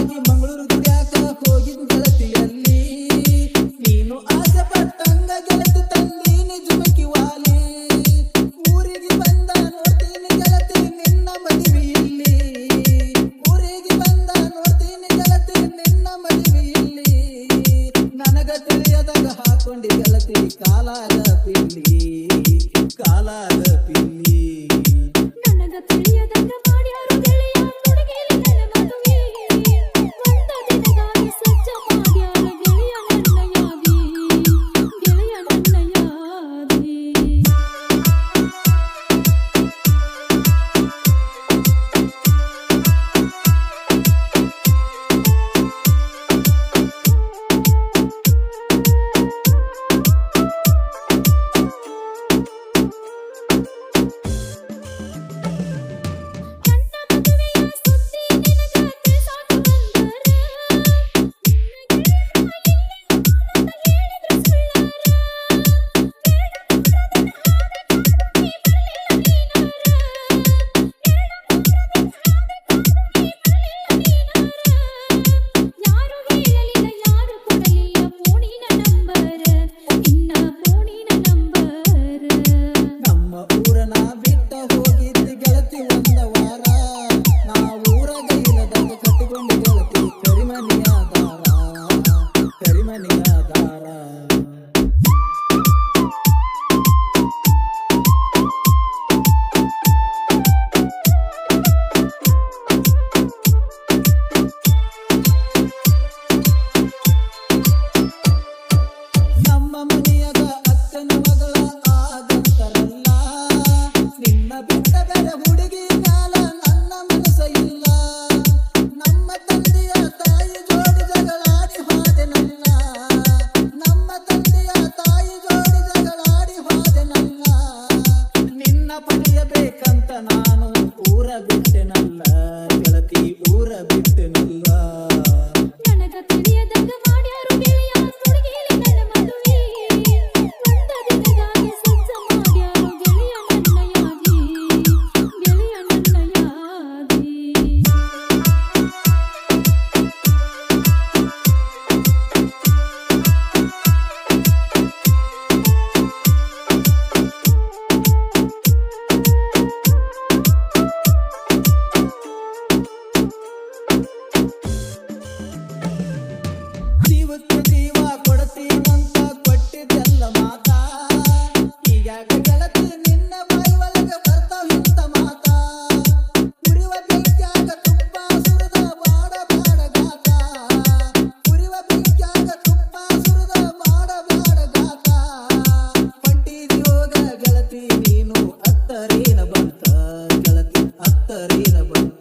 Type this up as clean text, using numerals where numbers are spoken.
ಸಲುವಾಗಿ ಮಂಗಳೂರು ದುಡ್ಯಾಕ ಹೋಗಿದ್ ಗೆಳತಿಯಲ್ಲಿ ನೀನು ಆಸೆ ಪಟ್ಟಂಗ ಗೆಳತಿ ತಂದೀನಿ ಜುಮಕಿ ವಾಲಿ ಊರಿಗೆ ಬಂದ ನೋಡ್ತೀನಿ ಗೆಳತಿ ನಿನ್ನ ಮದುವೆ ಇಲ್ಲಿ ಊರಿಗೆ ಬಂದ ನೋಡ್ತೀನಿ ಗೆಳತಿ ನಿನ್ನ ಮದುವೆ ಇಲ್ಲಿ ನನಗ ತಿಳಿಯದಾಗ ಹಾಕೊಂಡಿ ಗೆಳತಿ ಕಾಲಾಗ ಪಿಲ್ಲಿ ಕಾಲಾಗ ಪಿಲ್ಲಿ ನನಗ ತಿಳಿಯದಂಗ ಮಾಡ್ಯಾರು ಗೆಳೆಯ ಹುಡುಗಿಲಿ ನನ್ನ ಮದುವೆ ಒಂದ ದಿನಗಾಗಿ ಸಜ್ಜ ಮಾಡ್ಯಾರ ಗೆಳೆಯ ನನ್ನಯಾಗಿ ಗೆಳೆಯ ನನ್ನಯಾಗಿ ಜೀವಕ್ಕೆ ಜೀವ ಕೊಡ್ತೀನಂತ ಕೊಟ್ಟಿದ್ದೆಲ್ಲ ಮಾತಾ ಹೀಗಾಗ ಗೆಳತಿ ನಿನ್ನ ಬಾಯಿ ಒಳಗ ಬರ್ತಾವ ಇಂತ ಮಾತಾ ಉರಿವ ಬೆಂಕ್ಯಾಗ ತುಪ್ಪ ಸುರಿದ ಬಾಡ ಬಾಡ ಗಾತ ಉರಿವ ಬೆಂಕ್ಯಾಗ ತುಪ್ಪ ಸುರಿದ ಬಾಡ ಬಾಡ ಗಾತ ಪಂಟಿದಿ ಹೋಗ ಗೆಳತಿ ನೀನು ಅತ್ತರೇನ ಬಂತ ಗೆಳತಿ ಅತ್ತರೇನ ಬಂತ